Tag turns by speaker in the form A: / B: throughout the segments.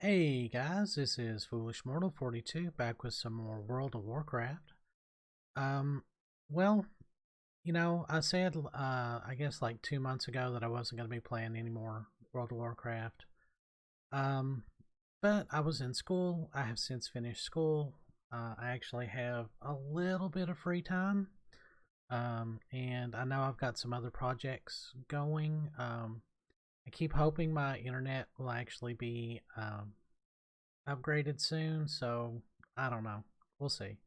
A: Hey guys, this is Foolish Mortal 42 back with some more World of Warcraft. Um, well, I said I guess like 2 months ago that I wasn't going to be playing any more World of Warcraft. Um, but I was in school. I have since finished school. I actually have a little bit of free time. And I know I've got some other projects going. I keep hoping my internet will actually be upgraded soon, so I don't know. We'll see.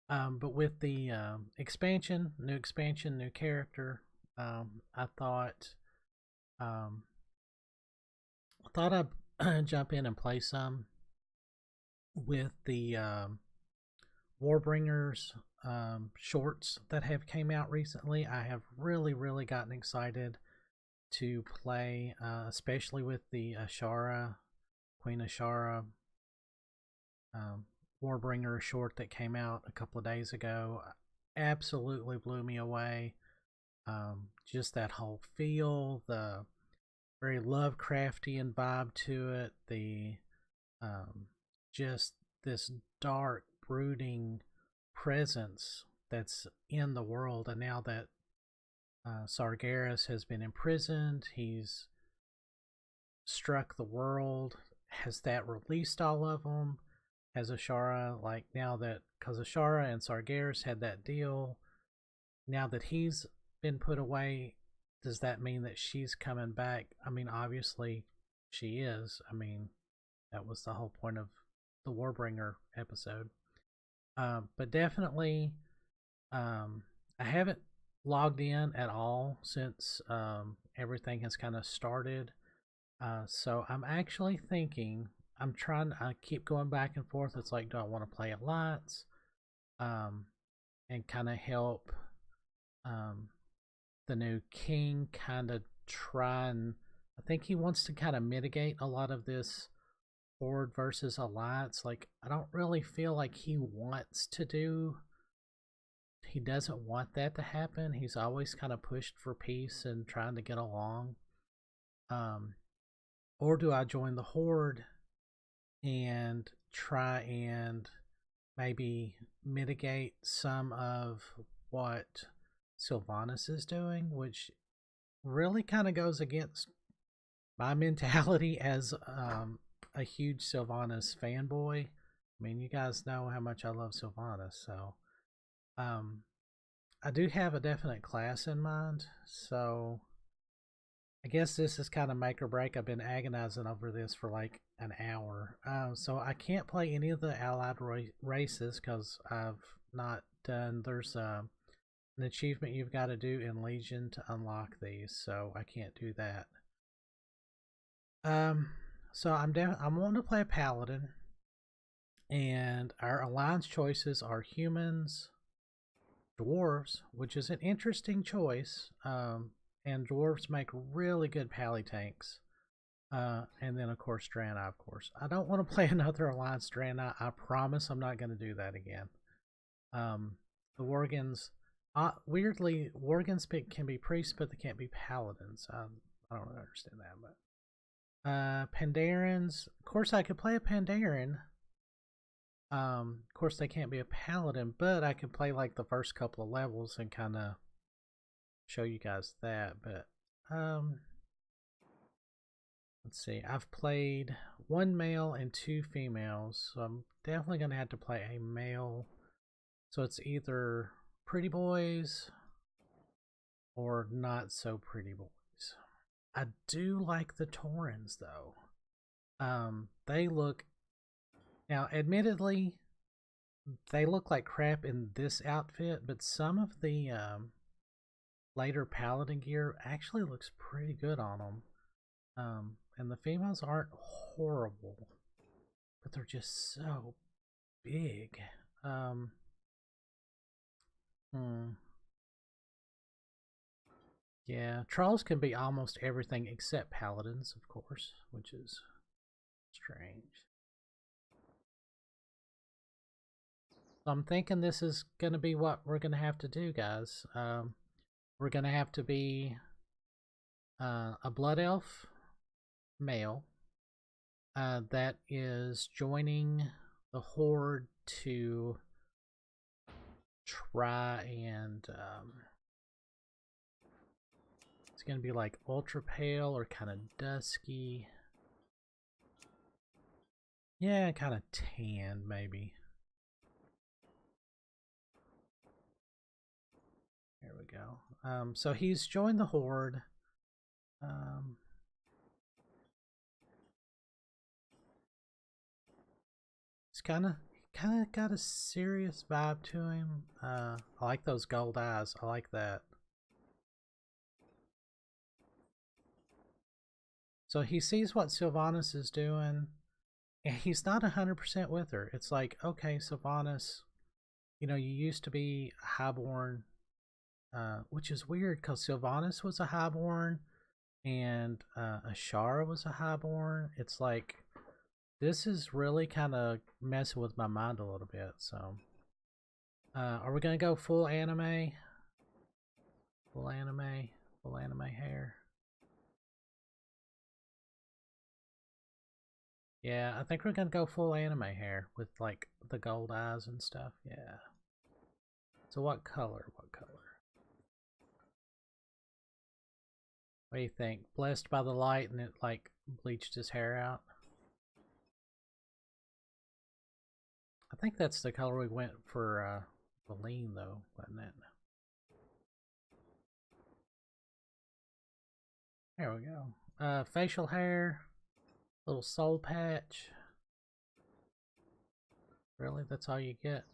A: But with the expansion, new character, I um, I'd jump in and play some with the Warbringers shorts that have came out recently. I have really gotten excited to play, especially with the Queen Ashara um, Warbringer short that came out a couple of days ago. Absolutely blew me away. Just that whole feel, the very Lovecraftian vibe to it, the um, just this dark, brooding presence that's in the world. And now that Sargeras has been imprisoned, he's struck the world. Has that released all of them? Has Ashara, like now that, because Ashara and Sargeras had that deal, now that he's been put away, does that mean that she's coming back? I mean, obviously she is. I mean, that was the whole point of the Warbringer episode. But definitely, I haven't logged in at all since everything has kind of started. So I'm actually thinking, I keep going back and forth. It's like, do I want to play Alliance um, and kind of help um, the new king kind of try and, I think he wants to kind of mitigate a lot of this Horde versus Alliance. Like, I don't really feel like he doesn't want that to happen. He's always kind of pushed for peace and trying to get along. Um, or do I join the Horde and try and maybe mitigate some of what Sylvanas is doing, which really kind of goes against my mentality as a huge Sylvanas fanboy. I mean, you guys know how much I love Sylvanas, so um, I do have a definite class in mind. So I guess this is kind of make or break. I've been agonizing over this for like an hour. So I can't play any of the allied races because I've not done. There's an achievement you've got to do in Legion to unlock these, so I can't do that. Um, so I'm wanting to play a Paladin, and our alliance choices are humans, dwarves, which is an interesting choice. And dwarves make really good pally tanks. And then of course Draenei, of course. I don't want to play another Alliance Draenei. I promise I'm not going to do that again. The Worgens, weirdly, Worgens can be priests, but they can't be paladins. I don't really understand that, but Pandarins, of course I could play a Pandaren. Of course they can't be a paladin, but I could play like the first couple of levels and kind of show you guys that. But let's see, I've played one male and two females, so I'm definitely gonna have to play a male. So it's either pretty boys or not so pretty boys. I do like the Taurens though. They look, now admittedly they look like crap in this outfit, but some of the later paladin gear actually looks pretty good on them. And the females aren't horrible, but they're just so big. Um, hmm. Yeah, trolls can be almost everything except paladins, of course, which is strange. So I'm thinking this is going to be what we're going to have to do, guys. We're going to have to be a blood elf male, that is joining the Horde to try and it's gonna be like ultra pale or kind of dusky. Yeah, kind of tan maybe. There we go. So he's joined the Horde. It's kind of got a serious vibe to him. I like those gold eyes. I like that. So he sees what Sylvanas is doing, and he's not 100% with her. It's like, okay, Sylvanas, you know, you used to be a highborn, which is weird because Sylvanas was a highborn and Ashara was a highborn. It's like, this is really kind of messing with my mind a little bit. So, are we gonna go full anime? Full anime hair. Yeah, I think we're gonna go full anime hair with like the gold eyes and stuff. Yeah. So what color? What color? What do you think? Blessed by the light and it like bleached his hair out? I think that's the color we went for Valine though, wasn't it? There we go. Facial hair, little soul patch. Really? That's all you get?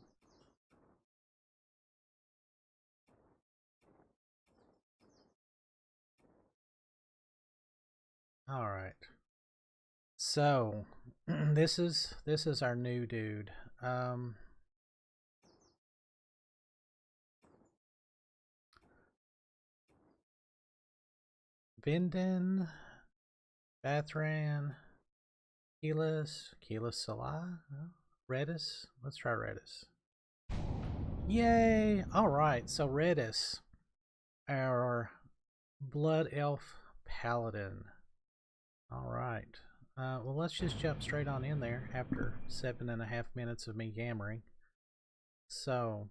A: All right. So, this is our new dude. Vindon, Bathran, Keyless Salah, Redis. Let's try Redis. Yay! Alright, so Redis, our Blood Elf Paladin. Alright. Well, let's just jump straight on in there after 7.5 minutes of me yammering. So,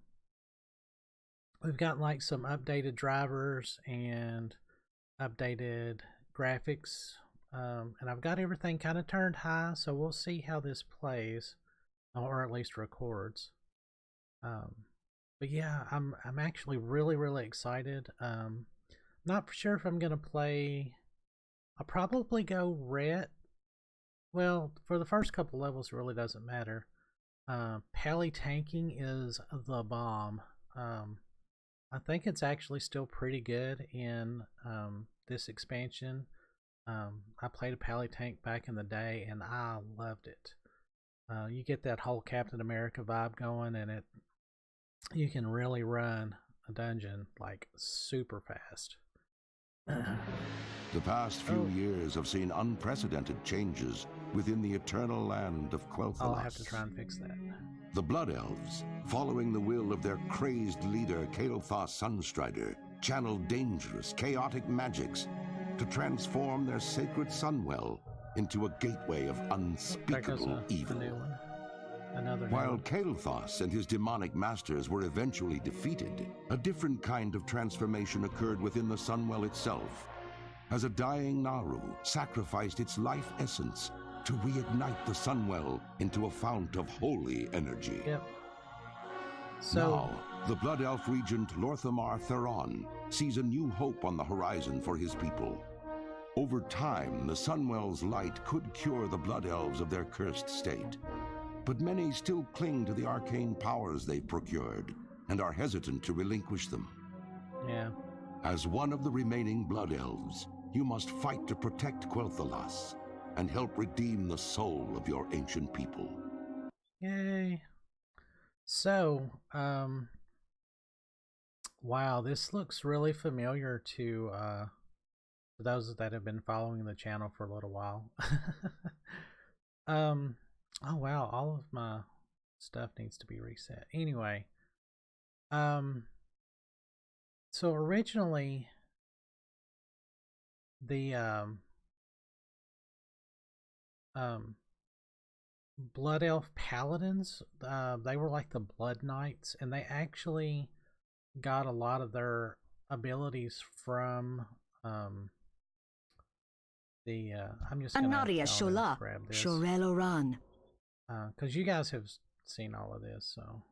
A: we've got like some updated drivers and updated graphics. And I've got everything kind of turned high, so we'll see how this plays, or at least records. But yeah, I'm actually really excited. Not sure if I'm gonna play. I'll probably go red. Well, for the first couple levels, it really doesn't matter. Pally tanking is the bomb. I think it's actually still pretty good in this expansion. I played a Pally tank back in the day, and I loved it. You get that whole Captain America vibe going, and you can really run a dungeon like super fast.
B: The past few years have seen unprecedented changes within the eternal land of Quel'Thalas.
A: I'll have to try and fix that.
B: The Blood Elves, following the will of their crazed leader Kael'thas Sunstrider, channeled dangerous, chaotic magics to transform their sacred Sunwell into a gateway of unspeakable evil. While Kael'thas and his demonic masters were eventually defeated, a different kind of transformation occurred within the Sunwell itself, as a dying Naru sacrificed its life essence to reignite the Sunwell into a fount of holy energy.
A: Yep.
B: Now, the Blood Elf Regent Lorthamar Theron sees a new hope on the horizon for his people. Over time, the Sunwell's light could cure the Blood Elves of their cursed state. But many still cling to the arcane powers they've procured and are hesitant to relinquish them.
A: Yeah.
B: As one of the remaining Blood Elves, you must fight to protect Quel'Thalas and help redeem the soul of your ancient people.
A: Yay. So, wow, this looks really familiar to those that have been following the channel for a little while. Oh wow, all of my stuff needs to be reset. Anyway, so originally the Blood Elf Paladins. They were like the Blood Knights, and they actually got a lot of their abilities from the. I'm just gonna
C: Anaria Shola,
A: grab this
C: Shorel Oran.
A: because you guys have seen all of this. So,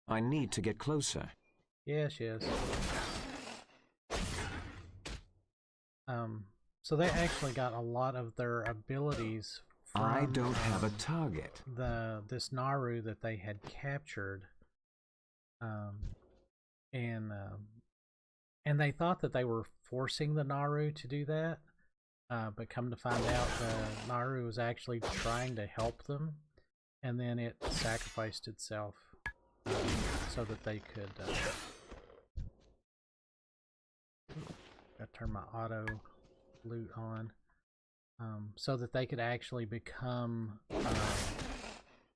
D: I need to get closer.
A: yes. So they actually got a lot of their abilities from
D: I don't have a target.
A: this Naru that they had captured, and they thought that they were forcing the Naru to do that, but come to find out, the Naru was actually trying to help them, and then it sacrificed itself so that they could. Gotta turn my auto loot on, so that they could actually become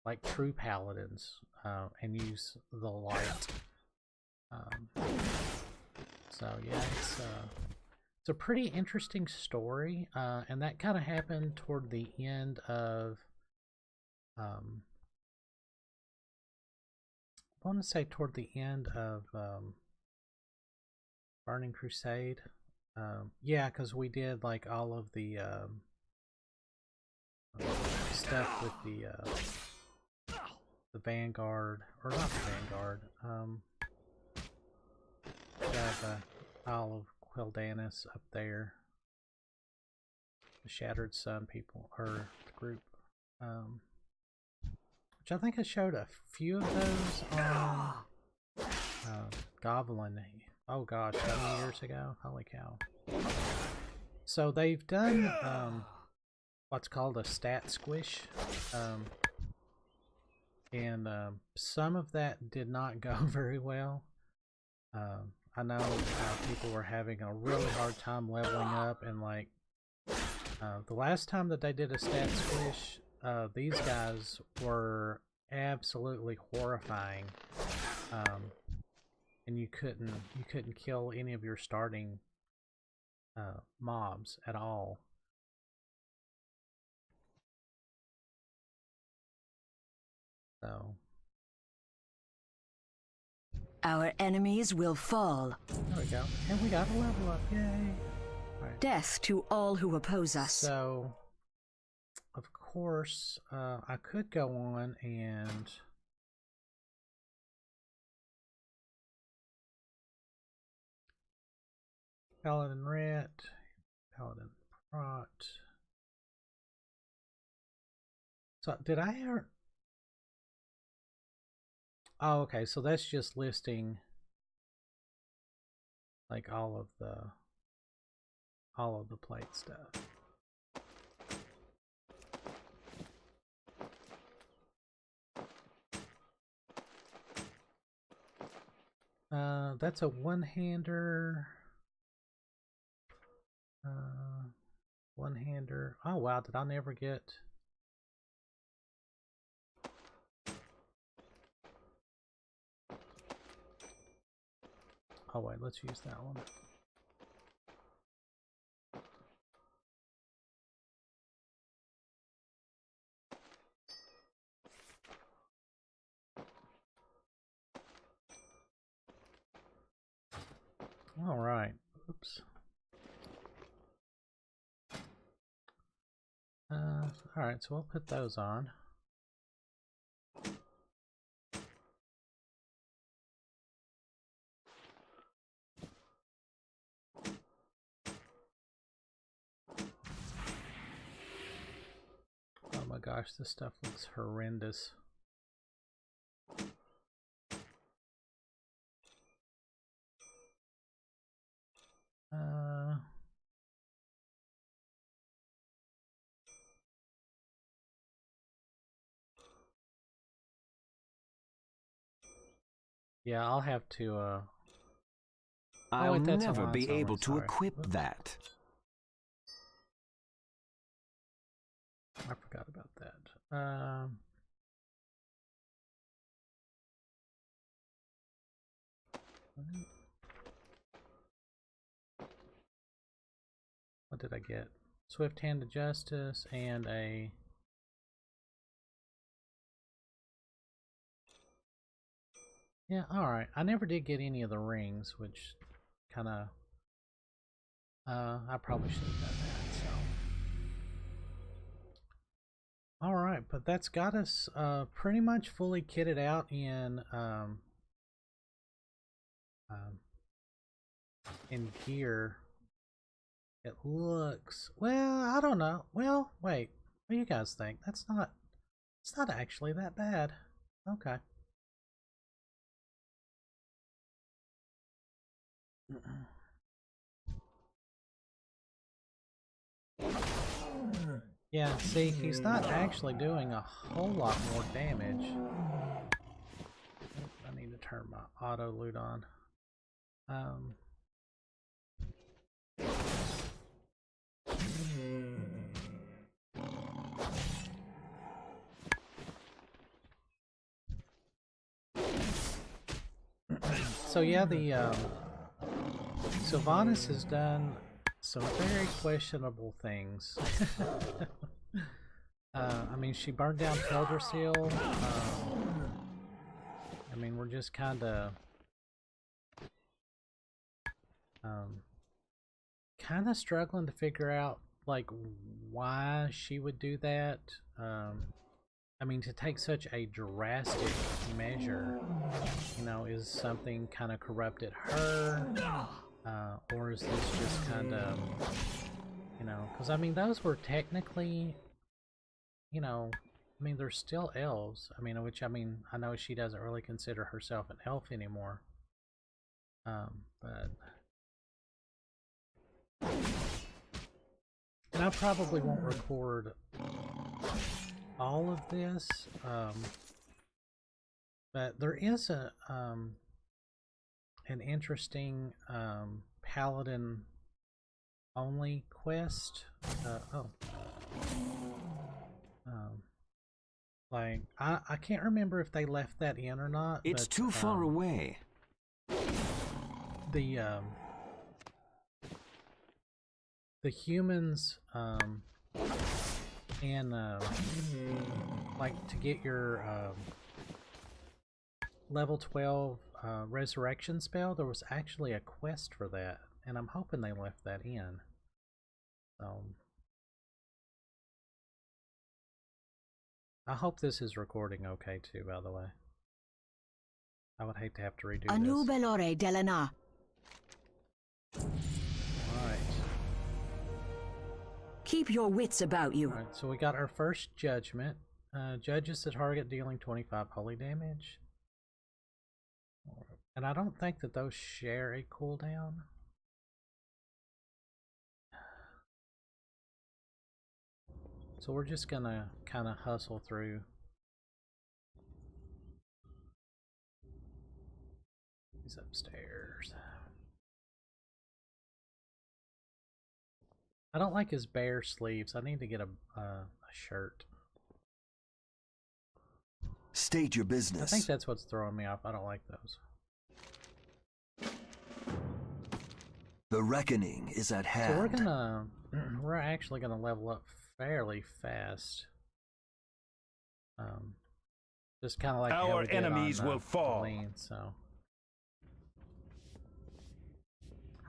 A: like true paladins and use the light. So yeah, it's a pretty interesting story, and that kind of happened toward the end of. I want to say toward the end of Burning Crusade. Yeah, because we did like all of the stuff with the Vanguard, or not the Vanguard. Got the Isle of Quel'Danis up there. The Shattered Sun people, or the group. Which I think I showed a few of those on Goblin. Oh gosh, how many years ago? Holy cow. So they've done what's called a stat squish. And some of that did not go very well. I know people were having a really hard time leveling up, and like the last time that they did a stat squish, these guys were absolutely horrifying. And you couldn't kill any of your starting mobs at all. So
C: Our enemies will fall.
A: there we go, and we got a level up. Yay! All right.
C: Death to all who oppose us.
A: So, of course, I could go on and Paladin Ret, Paladin Prot. So, did I ever? Oh, okay. So that's just listing like all of the plate stuff. That's a one-hander. One-hander. Oh wow, did I never get? Oh wait, let's use that one. All right. Oops. All right, so we'll put those on. Oh my gosh, this stuff looks horrendous. Yeah, I'll have to
D: I'll
A: wait, that's
D: never be
A: Alliance armor,
D: able to
A: sorry.
D: equip
A: Oops.
D: that.
A: I forgot about that. What did I get? Swift Hand of Justice, and a yeah. All right. I never did get any of the rings, which kind of I probably should have done that. So. All right, but that's got us pretty much fully kitted out in gear. It looks, well, I don't know. Well, wait. What do you guys think? It's not actually that bad. Okay. Yeah, see, he's not actually doing a whole lot more damage. I need to turn my auto loot on. So yeah, the Sylvanas has done some very questionable things. I mean, she burned down Teldrassil. I mean, we're just kind of struggling to figure out like why she would do that. I mean, to take such a drastic measure, you know, is something kind of corrupted her, or is this just kind of, you know, because I mean, those were technically, you know, I mean, they're still elves. I mean, which I mean, I know she doesn't really consider herself an elf anymore, but. And I probably won't record all of this, but there is an interesting Paladin only quest. Like I can't remember if they left that in or not.
D: It's
A: but,
D: too far away.
A: The humans and like to get your level 12 resurrection spell, there was actually a quest for that, and I'm hoping they left that in. So I hope this is recording okay too, by the way. I would hate to have to redo
C: Anu
A: this.
C: Belore Delana.
A: Alright.
C: Keep your wits about you.
A: Alright, so we got our first judgment. Judges the target dealing 25 holy damage. And I don't think that those share a cooldown. So we're just gonna kind of hustle through. He's upstairs. I don't like his bare sleeves. I need to get a shirt.
E: State your business.
A: I think that's what's throwing me off. I don't like those.
E: The reckoning is at hand.
A: So we're actually gonna level up fairly fast. Just kind of like how
F: our
A: we did
F: enemies
A: on,
F: will fall.
A: Paladin, so.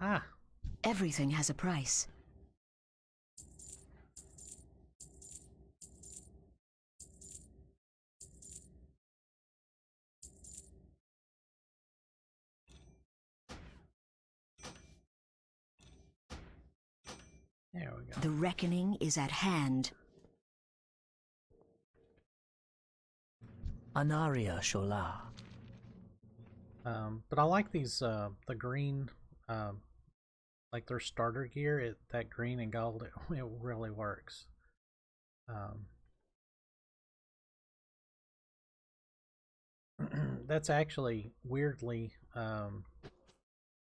A: Ah.
C: Everything has a price.
A: There we go.
C: The reckoning is at hand.
G: Anaria Shola.
A: But I like these, the green, like their starter gear, that green and gold, it really works. That's actually, weirdly, when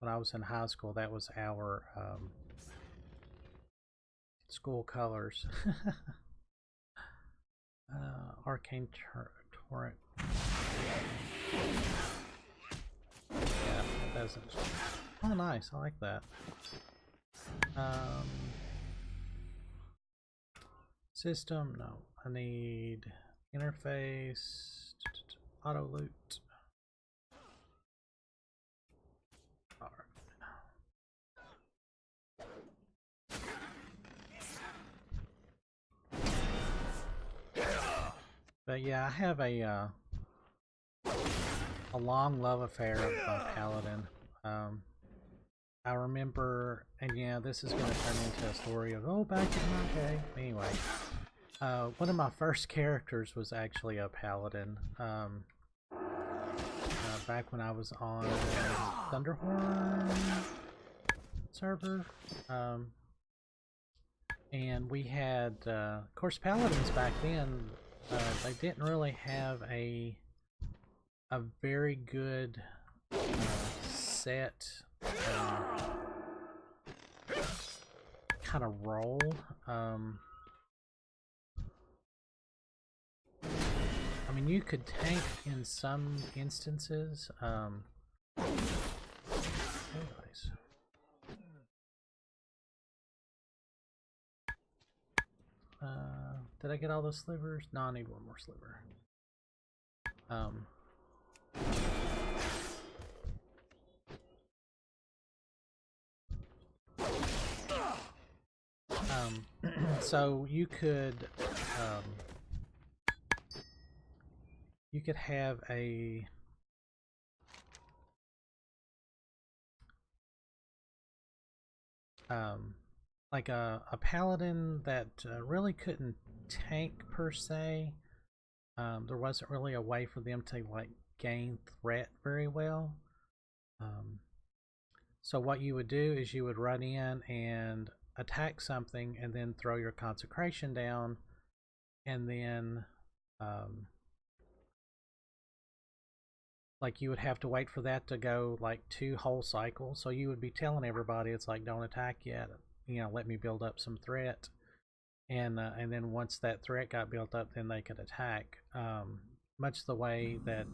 A: I was in high school, that was our, school colors. Arcane Torrent. Yeah, it doesn't. Oh, nice. I like that. System, no. I need interface, auto loot. But yeah, I have a long love affair of Paladin. I remember, and yeah, this is going to turn into a story of, oh, back in my day. Anyway, one of my first characters was actually a Paladin. Back when I was on Thunderhorn server. And we had, of course, Paladins back then, they didn't really have a very good set kind of role. I mean, you could tank in some instances. Anyways. Did I get all those slivers? No, I need one more sliver. So you could have a like a paladin that really couldn't tank per se. There wasn't really a way for them to like gain threat very well. So what you would do is you would run in and attack something and then throw your consecration down, and then like you would have to wait for that to go like 2 whole cycles. So you would be telling everybody, it's like, don't attack yet, you know, let me build up some threat, and then once that threat got built up, then they could attack, much the way that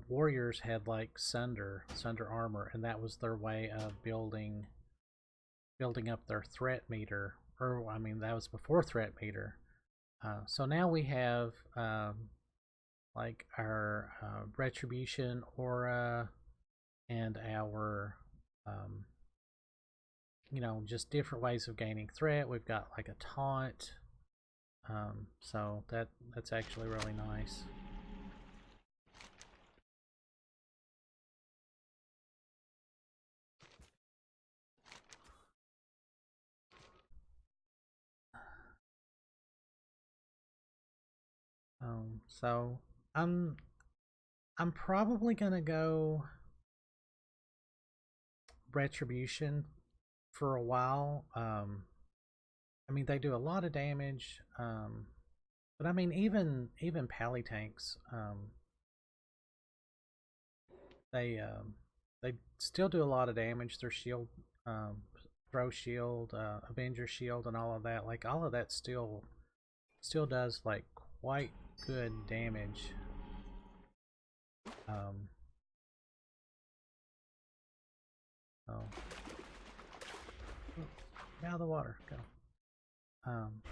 A: warriors had like sunder armor, and that was their way of building up their threat meter, or I mean that was before threat meter. So now we have like our retribution aura and our you know, just different ways of gaining threat. We've got like a taunt, so that's actually really nice. So I'm probably gonna go retribution for a while. I mean, they do a lot of damage, but I mean, even pally tanks, they still do a lot of damage. Their shield, throw shield, avenger shield, and all of that, like all of that still does like quite good damage. Oh, out of the water, go. I'm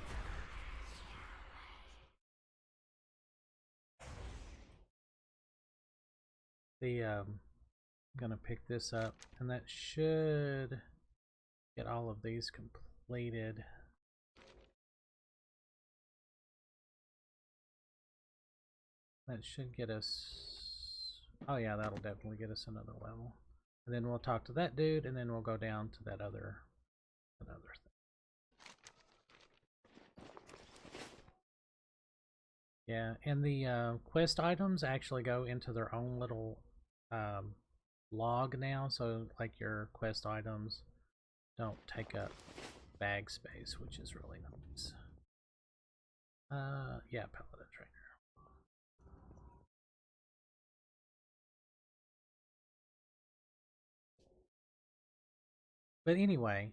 A: gonna pick this up, and that should get all of these completed. That should get us, oh yeah, that'll definitely get us another level. And then we'll talk to that dude, and then we'll go down to that other thing. Yeah, and the quest items actually go into their own little log now, so like your quest items don't take up bag space, which is really nice. Yeah, Paladin Trainer. But anyway,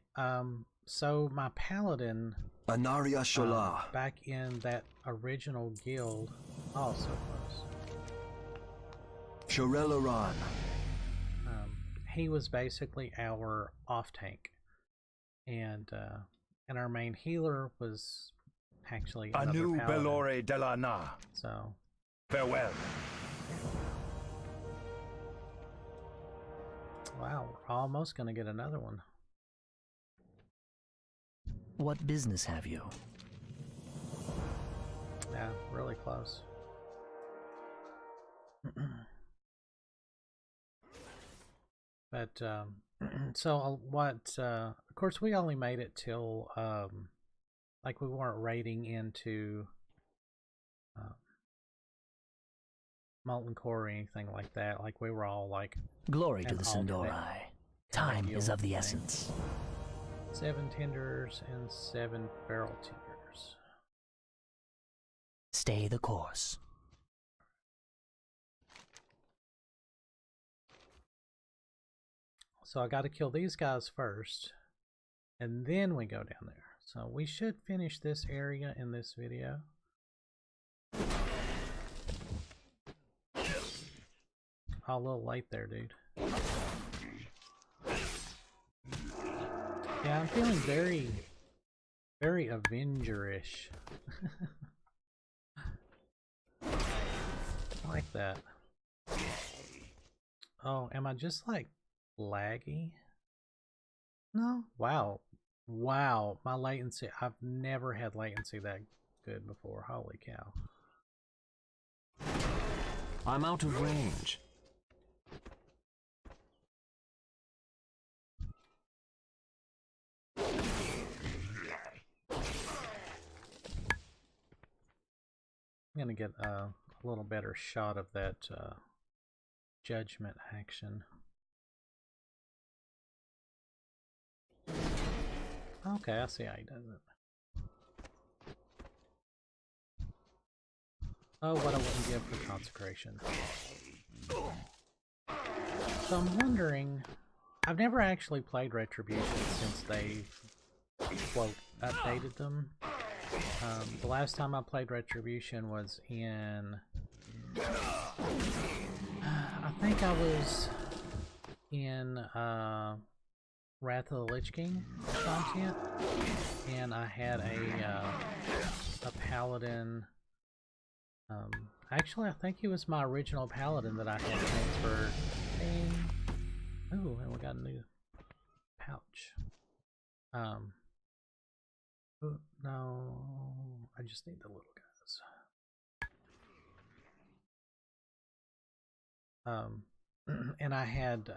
A: so my Paladin,
E: Anaria Shola,
A: back in that original guild, oh, so close.
E: Shorelaran.
A: He was basically our off tank, and our main healer was actually
E: A
A: another
E: new
A: paladin.
E: Belore de la Na.
A: So
E: Farewell.
A: wow, we're almost gonna get another one.
F: What business have you?
A: Yeah, really close. But so what? Of course, we only made it till like we weren't raiding into Molten Core or anything like that. Like we were all like
F: Glory to
A: an
F: the
A: alternate
F: Sindori. Time
A: deal
F: is of the
A: thing.
F: essence.
A: 7 tenders and 7 barrel tenders.
F: Stay the course.
A: So I got to kill these guys first, and then we go down there. So we should finish this area in this video. Oh, a little late there, dude. Yeah, I'm feeling very, very Avenger-ish. I like that. Oh, am I just like laggy? No? Wow. Wow, my latency. I've never had latency that good before. Holy cow.
D: I'm out of range.
A: I'm gonna get a little better shot of that judgment action. Okay, I see how he does it. Oh, what I wouldn't give for consecration. So I'm wondering, I've never actually played Retribution since they've, quote, updated them. The last time I played Retribution was in, I think I was in Wrath of the Lich King content, and I had a paladin. Actually, I think he was my original paladin that I had transferred. Ooh, and we got a new pouch. Ooh, no, I just need the little guys. And I had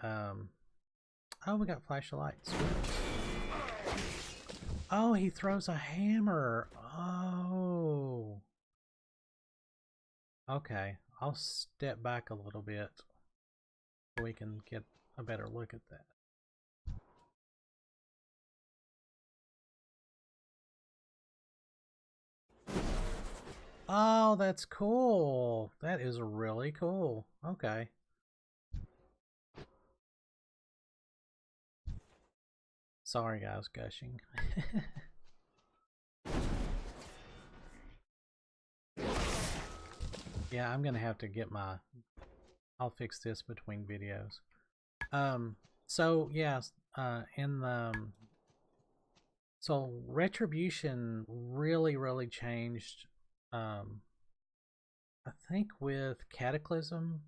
A: oh, we got flashlights. Oh, he throws a hammer. Oh. Okay, I'll step back a little bit so we can get a better look at that. Oh, that's cool. That is really cool. Okay. Sorry, guys, gushing. Yeah, I'm gonna have to get my... I'll fix this between videos. So, yeah, in the... So, Retribution really changed, I think with Cataclysm.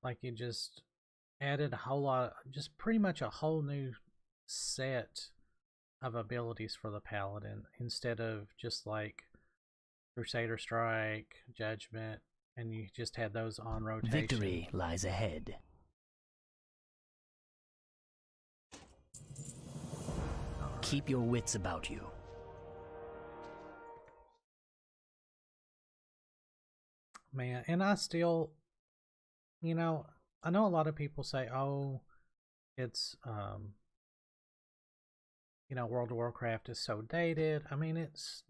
A: Like, it just added a whole lot, just pretty much a whole new set of abilities for the Paladin, instead of just like Crusader Strike, Judgment, and you just had those on rotation.
F: Victory lies ahead. Keep your wits about you.
A: Man, and I still, you know, I know a lot of people say, oh, it's, you know, World of Warcraft is so dated. I mean, it's,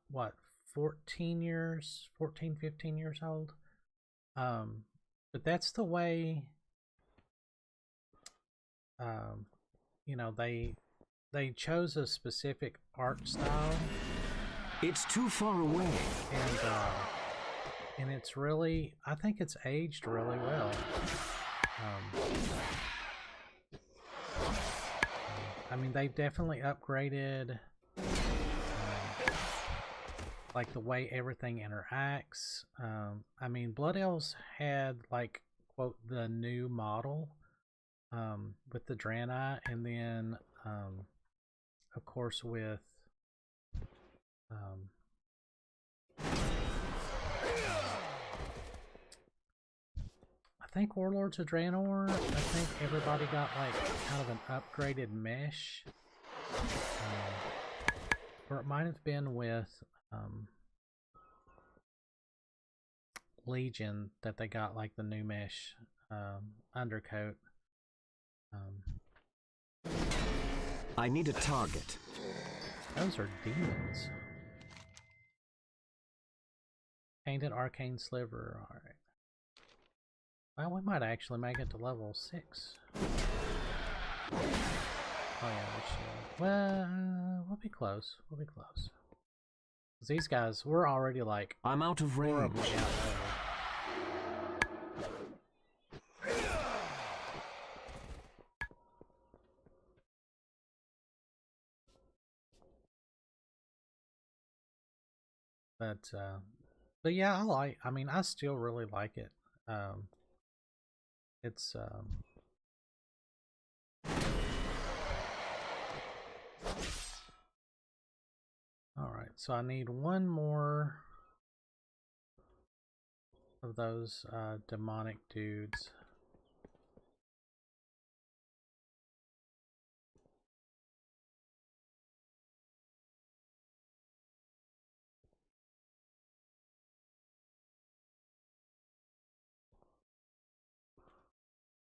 A: what, 15 years old? But that's the way, you know, they chose a specific art style.
D: It's too far away.
A: And it's really, I think it's aged really well. I mean, they've definitely upgraded like the way everything interacts. I mean, Blood Elves had like, quote, the new model with the Draenei, and then of course with I think Warlords of Draenor, I think everybody got like kind of an upgraded mesh. Or it might have been with Legion that they got like the new mesh undercoat.
D: I need a target.
A: Those are demons. Painted Arcane Sliver, alright. Well, we might actually make it to level 6. Oh yeah, we should. Well, we'll be close. We'll be close. These guys, we're already like...
D: I'm out of range.
A: But yeah, I mean, I still really like it. It's alright, so I need one more of those demonic dudes.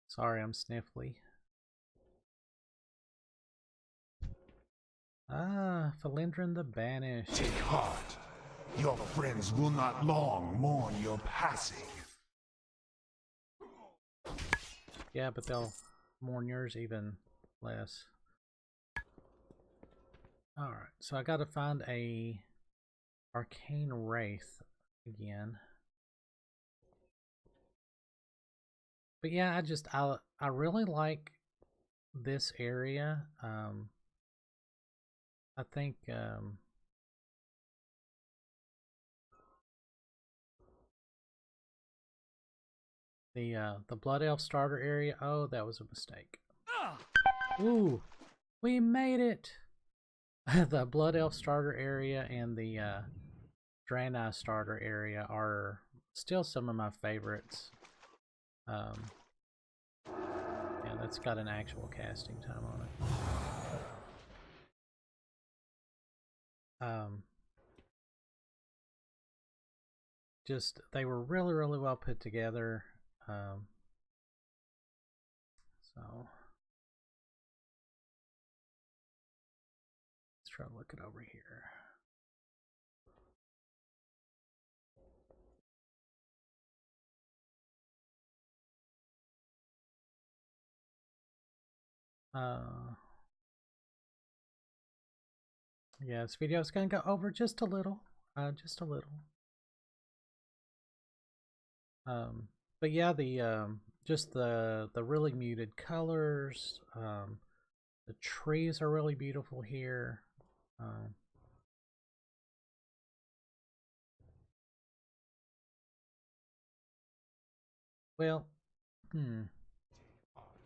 A: Sorry, I'm sniffly. Ah, Felindrin the Banished.
G: Take heart. Your friends will not long mourn your passing.
A: Yeah, but they'll mourn yours even less. Alright, so I gotta find a Arcane Wraith again. But yeah, I really like this area. I think the Blood Elf starter area. Oh, that was a mistake. Ooh, we made it. The Blood Elf starter area and the Draenei starter area are still some of my favorites. Yeah, that's got an actual casting time on it. Just, they were really, really well put together. So let's try to look it over here. Yeah, this video is going to go over just a little. Just a little. But yeah, just the really muted colors. The trees are really beautiful here. Well,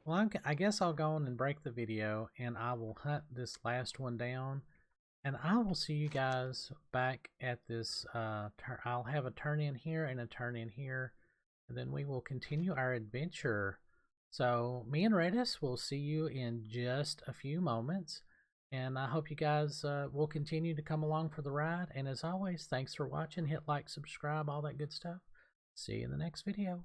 A: Well, I guess I'll go on and break the video, and I will hunt this last one down, and I will see you guys back at this. I'll have a turn in here and a turn in here, and then we will continue our adventure. So me and Redis will see you in just a few moments, and I hope you guys will continue to come along for the ride. And as always, thanks for watching. Hit like, subscribe, all that good stuff. See you in the next video.